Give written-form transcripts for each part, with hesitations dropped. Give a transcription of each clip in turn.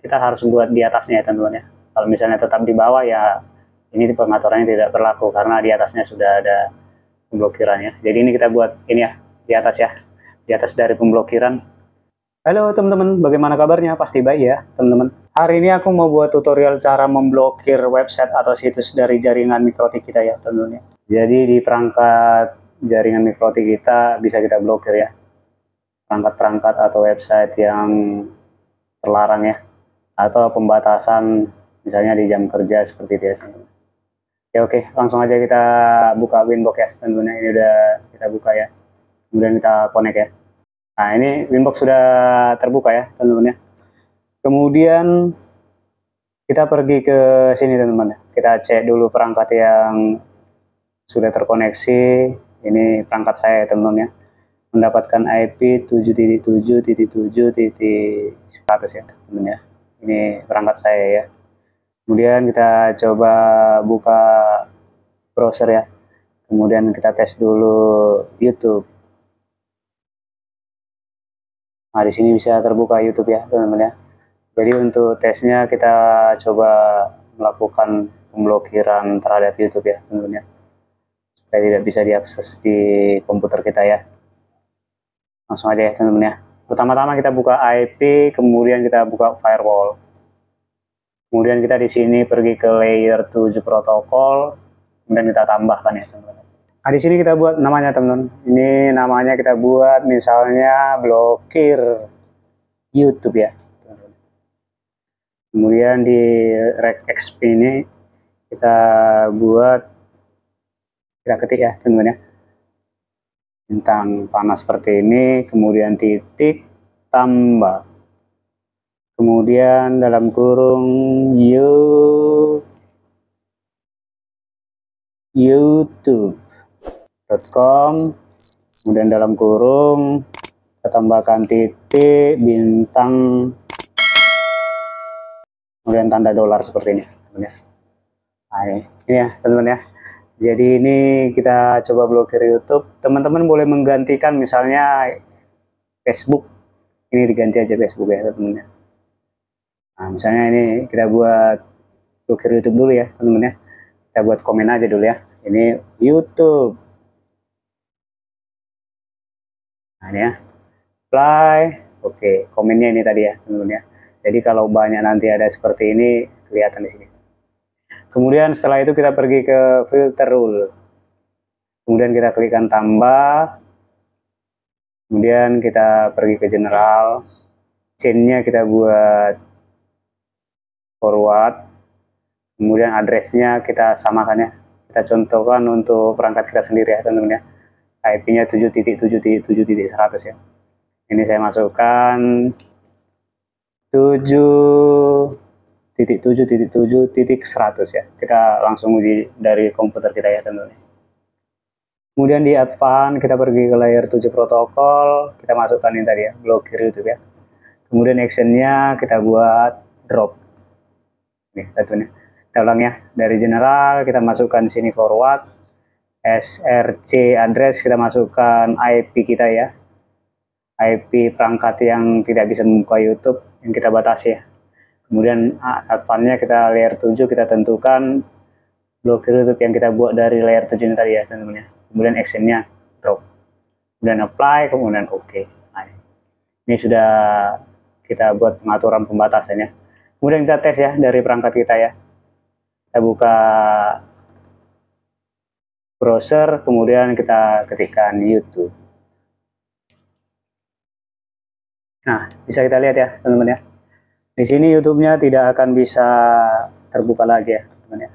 kita harus buat di atasnya ya teman-teman ya. Kalau misalnya tetap di bawah ya ini pengaturannya tidak berlaku karena di atasnya sudah ada pemblokirannya. Jadi ini kita buat ini ya di atas ya, di atas dari pemblokiran. Halo teman-teman, bagaimana kabarnya? Pasti baik ya teman-teman. Hari ini aku mau buat tutorial cara memblokir website atau situs dari jaringan MikroTik kita ya teman-teman ya. Jadi di perangkat jaringan MikroTik kita bisa kita blokir ya, perangkat-perangkat atau website yang terlarang ya, atau pembatasan misalnya di jam kerja seperti itu ya teman-teman. Ya oke, langsung aja kita buka Winbox ya teman-teman. Ini udah kita buka ya, kemudian kita connect ya. Nah ini Winbox sudah terbuka ya teman-teman ya. Kemudian kita pergi ke sini teman-teman. Kita cek dulu perangkat yang sudah terkoneksi. Ini perangkat saya teman-teman ya. Mendapatkan IP 7.7.7.100 ya teman-teman ya. Ini perangkat saya ya. Kemudian kita coba buka browser ya. Kemudian kita tes dulu YouTube. Nah, di sini bisa terbuka YouTube ya, teman-teman ya. Jadi untuk tesnya kita coba melakukan pemblokiran terhadap YouTube ya, teman-teman ya. Supaya tidak bisa diakses di komputer kita ya. Langsung aja ya, teman-teman ya. Pertama-tama kita buka IP, kemudian kita buka firewall. Kemudian kita di sini pergi ke layer 7 protokol, kemudian kita tambahkan ya, teman-teman. Nah, di sini kita buat namanya teman-teman. Ini namanya kita buat misalnya blokir YouTube ya. Kemudian di regexp ini kita buat, kita ketik ya teman-teman ya. Bintang panas seperti ini, kemudian titik tambah. Kemudian dalam kurung youtube.com, kemudian dalam kurung kita tambahkan titik, bintang, kemudian tanda dolar seperti ini teman-teman ya. Nah, ini ya teman-teman ya. Jadi ini kita coba blokir YouTube. Teman-teman boleh menggantikan misalnya Facebook, ini diganti aja Facebook ya teman-teman ya. Nah misalnya ini kita buat blokir YouTube dulu ya teman-teman ya. Kita buat komen aja dulu ya, ini YouTube. Nah ini ya, apply. Oke, komennya ini tadi ya teman-teman ya. Jadi kalau banyak nanti ada seperti ini kelihatan di sini. Kemudian setelah itu kita pergi ke filter rule. Kemudian kita klikkan tambah. Kemudian kita pergi ke general. Chain-nya kita buat forward. Kemudian address-nya kita samakan ya. Kita contohkan untuk perangkat kita sendiri ya teman-teman ya. IP-nya 7.7.7.100 ya. Ini saya masukkan 7.7.7.100 ya. Kita langsung uji dari komputer kita ya teman-teman. Kemudian di advance kita pergi ke layer 7 protokol, kita masukkan ini tadi ya, blokir YouTube ya. Kemudian actionnya kita buat drop. Nih teman-teman. Kita ulang ya, dari general kita masukkan sini forward, src address kita masukkan IP kita ya, IP perangkat yang tidak bisa membuka YouTube yang kita batasi ya. Kemudian advance-nya kita layer 7 kita tentukan blokir YouTube yang kita buat dari layer 7 ini tadi ya teman-teman ya. Kemudian action-nya drop, kemudian apply, kemudian oke. Nah, ini sudah kita buat pengaturan pembatasannya. Kemudian kita tes ya dari perangkat kita ya. Kita buka browser, kemudian kita ketikkan YouTube. Nah, bisa kita lihat ya teman-teman ya. Di sini YouTube-nya tidak akan bisa terbuka lagi ya teman-teman ya.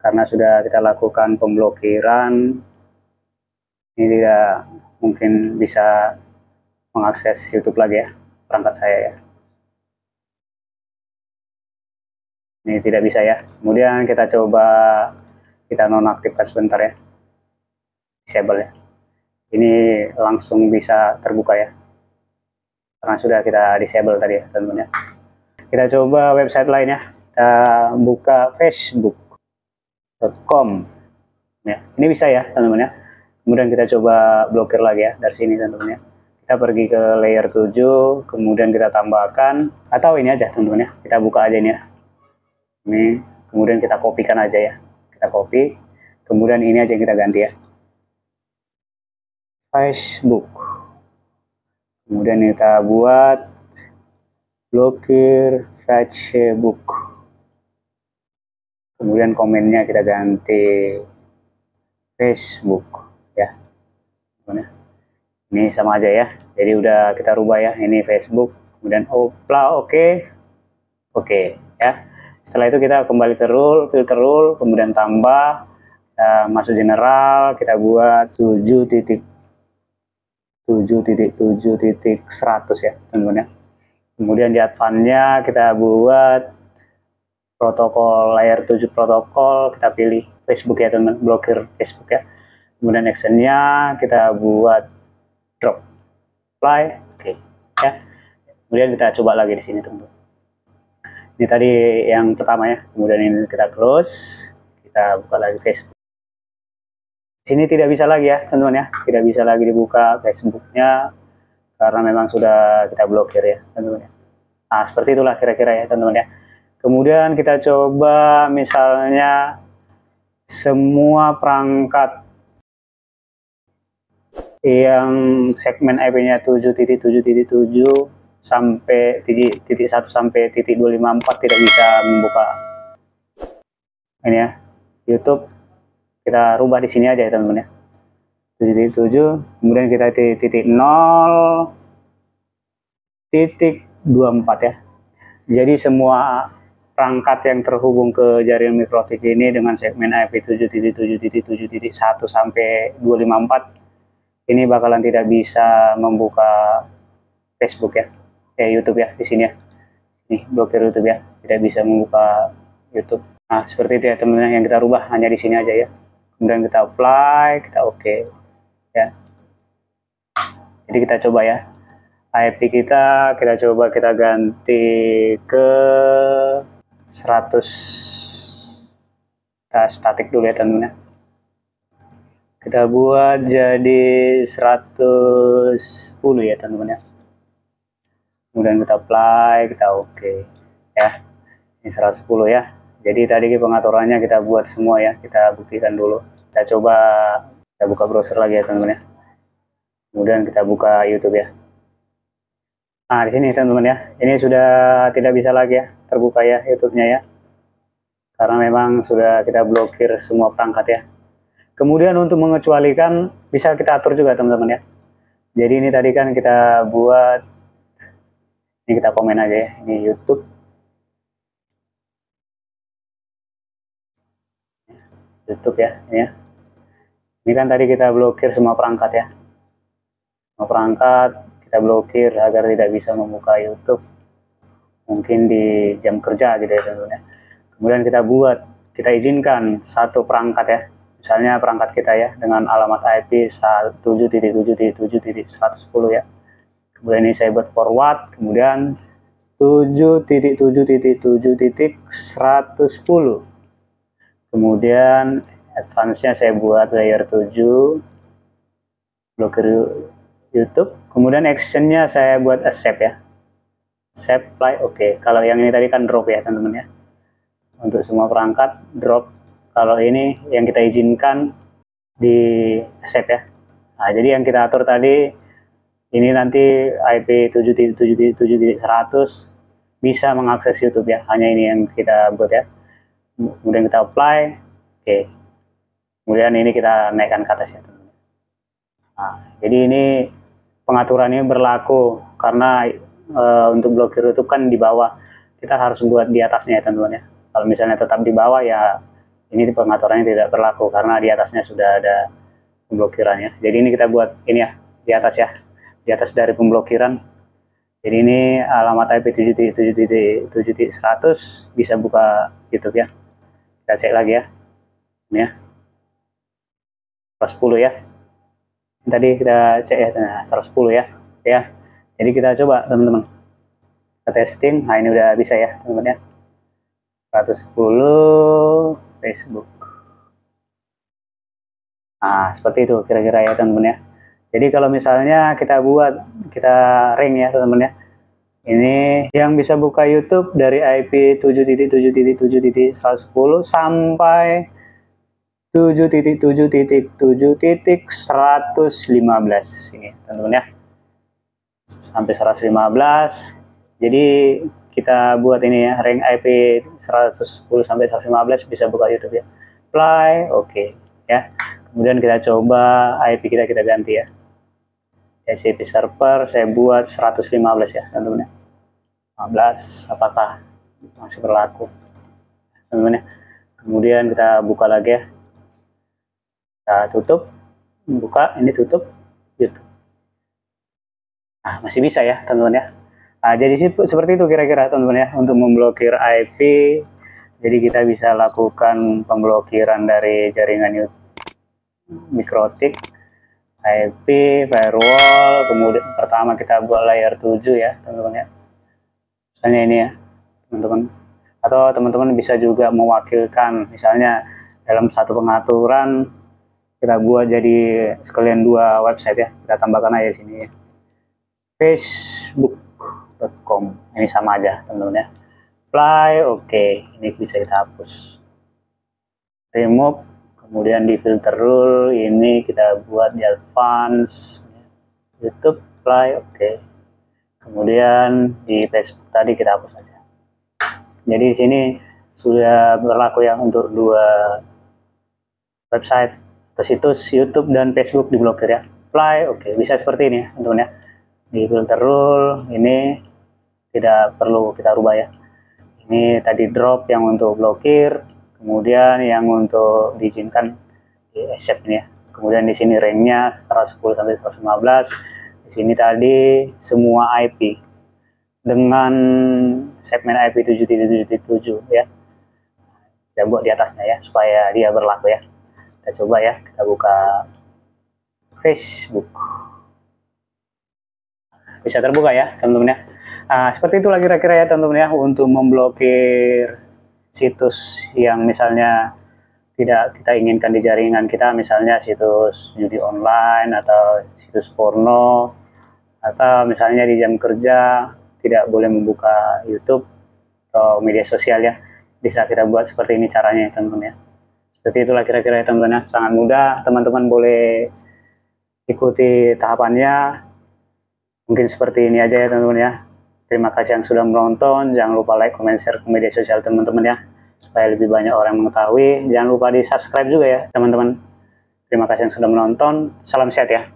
Karena sudah kita lakukan pemblokiran. Ini tidak mungkin bisa mengakses YouTube lagi ya, perangkat saya ya. Ini tidak bisa ya. Kemudian kita coba kita nonaktifkan sebentar ya, disable ya. Ini langsung bisa terbuka ya, karena sudah kita disable tadi ya teman-teman ya. Kita coba website lain ya. Kita buka facebook.com ya. Ini bisa ya teman-teman ya. Kemudian kita coba blokir lagi ya dari sini teman-teman ya. Kita pergi ke layer 7, kemudian kita tambahkan, atau ini aja teman-teman ya, kita buka aja ini ya. Ini, kemudian kita kopikan aja ya. Kita copy, kemudian ini aja yang kita ganti ya. Facebook. Kemudian kita buat blokir Facebook. Kemudian komennya kita ganti Facebook ya. Ini sama aja ya. Jadi udah kita rubah ya. Ini Facebook. Kemudian oke ya. Setelah itu kita kembali ke rule, filter rule, kemudian tambah, masuk general, kita buat 7.7.7.100 ya teman-teman ya. Kemudian di advance-nya kita buat protokol layer 7 protokol, kita pilih Facebook ya teman-teman, blokir Facebook ya. Kemudian action-nya kita buat drop apply, oke ya. Kemudian kita coba lagi di sini teman-teman. Ini tadi yang pertama ya. Kemudian ini kita close, kita buka lagi Facebook. Di sini tidak bisa lagi ya teman-teman ya, tidak bisa lagi dibuka Facebooknya karena memang sudah kita blokir ya teman-teman ya. Nah seperti itulah kira-kira ya teman-teman ya. Kemudian kita coba misalnya semua perangkat yang segmen IP-nya 7.7.7 sampai titik 1 sampai titik 254 tidak bisa membuka ini ya YouTube. Kita rubah di sini aja ya teman-teman ya, 7.7, kemudian kita titik 0.24 ya. Jadi semua perangkat yang terhubung ke jaringan mikrotik ini dengan segmen IP 7.7.7.1 sampai 254 ini bakalan tidak bisa membuka Facebook ya, YouTube ya di sini ya. Nih blokir YouTube ya, tidak bisa membuka YouTube. Nah seperti itu ya teman-teman yang kita rubah hanya di sini aja ya. Kemudian kita apply, kita oke ya. Jadi kita coba ya, IP kita coba kita ganti ke 100. Kita statik dulu ya teman-teman ya. Kita buat jadi 110 ya teman-teman ya. Kemudian kita apply, kita oke ya. Ini 110 ya. Jadi tadi pengaturannya kita buat semua ya, kita buktikan dulu. Kita coba, kita buka browser lagi ya teman-teman ya. Kemudian kita buka YouTube ya. Nah di sini teman-teman ya, ini sudah tidak bisa lagi ya terbuka ya YouTube-nya ya, karena memang sudah kita blokir semua perangkat ya. Kemudian untuk mengecualikan bisa kita atur juga teman-teman ya. Jadi ini tadi kan kita buat, ini kita komen aja ya, ini YouTube. YouTube ya, ini ya. Ini kan tadi kita blokir semua perangkat ya. Semua perangkat kita blokir agar tidak bisa membuka YouTube. Mungkin di jam kerja gitu ya teman-teman ya. Kemudian kita izinkan satu perangkat ya. Misalnya perangkat kita ya dengan alamat IP 7.7.7.110 ya. Kemudian ini saya buat forward, kemudian 7.7.7.110. Kemudian advance-nya saya buat layer 7, blokir YouTube. Kemudian action-nya saya buat accept ya. Accept, apply, oke. Kalau yang ini tadi kan drop ya teman-teman ya. Untuk semua perangkat drop. Kalau ini yang kita izinkan di accept ya. Nah, jadi yang kita atur tadi ini nanti IP 7.7.7.100 bisa mengakses YouTube ya. Hanya ini yang kita buat ya. Kemudian kita apply, oke. Kemudian ini kita naikkan ke atas ya teman-teman. Nah, jadi ini pengaturannya berlaku karena untuk blokir YouTube kan di bawah. Kita harus buat di atasnya ya teman-teman ya. Kalau misalnya tetap di bawah ya ini pengaturannya tidak berlaku karena di atasnya sudah ada pemblokirannya. Jadi ini kita buat ini ya di atas ya, di atas dari pemblokiran. Jadi ini alamat IP 7.7.7.100 bisa buka YouTube ya. Kita cek lagi ya, ini ya 110 ya. Tadi kita cek ya 110 ya. Ya. Jadi kita coba teman-teman, kita testing. Nah ini udah bisa ya teman-teman ya, 110 Facebook. Nah seperti itu kira-kira ya teman-teman ya. Jadi kalau misalnya kita ring ya teman-teman ya, ini yang bisa buka YouTube dari IP 7.7.7.110 sampai 7.7.7.115 ini teman-teman ya, sampai 115. Jadi kita buat ini ya, ring IP 110 sampai 115 bisa buka YouTube ya. Apply, oke ya. Kemudian kita coba IP kita ganti ya. SCP server saya buat 115 ya teman-teman ya. 15 apakah masih berlaku teman-teman ya. Kemudian kita buka lagi ya. Kita tutup, buka, ini tutup YouTube. Nah, masih bisa ya teman-teman ya. Nah, jadi seperti itu kira-kira teman-teman ya untuk memblokir IP. Jadi kita bisa lakukan pemblokiran dari jaringan YouTube, mikrotik, IP, firewall. Kemudian pertama kita buat layer 7 ya teman-teman ya. Misalnya ini ya teman-teman. Atau teman-teman bisa juga mewakilkan, misalnya dalam satu pengaturan kita buat jadi sekalian 2 website ya. Kita tambahkan aja di sini ya. Facebook.com, ini sama aja teman-teman ya. Apply, oke, ini bisa kita hapus. Remove, kemudian di filter rule ini kita buat di advance, YouTube, apply, oke. Kemudian di Facebook tadi kita hapus saja. Jadi di sini sudah berlaku ya untuk 2 website atau situs YouTube dan Facebook diblokir ya. Apply, oke, bisa seperti ini ya teman-teman ya. Di filter rule ini tidak perlu kita rubah ya. Ini tadi drop yang untuk blokir, kemudian yang untuk diizinkan di accept ini ya. Kemudian di sini ringnya 110 sampai 115. Di sini tadi semua IP dengan segmen IP 7.7.7 ya. Kita buat di atasnya ya supaya dia berlaku ya. Kita coba ya, kita buka Facebook. Bisa terbuka ya teman-teman ya. Nah, seperti itulah kira-kira ya teman-teman ya untuk memblokir situs yang misalnya tidak kita inginkan di jaringan kita, misalnya situs judi online atau situs porno, atau misalnya di jam kerja tidak boleh membuka YouTube atau media sosial ya. Bisa kita buat seperti ini caranya ya teman-teman ya. Seperti itulah kira-kira ya teman-teman ya. Sangat mudah, teman-teman boleh ikuti tahapannya. Mungkin seperti ini aja ya teman-teman ya. Terima kasih yang sudah menonton. Jangan lupa like, comment, share ke media sosial teman-teman ya. Supaya lebih banyak orang mengetahui. Jangan lupa di subscribe juga ya teman-teman. Terima kasih yang sudah menonton. Salam sehat ya.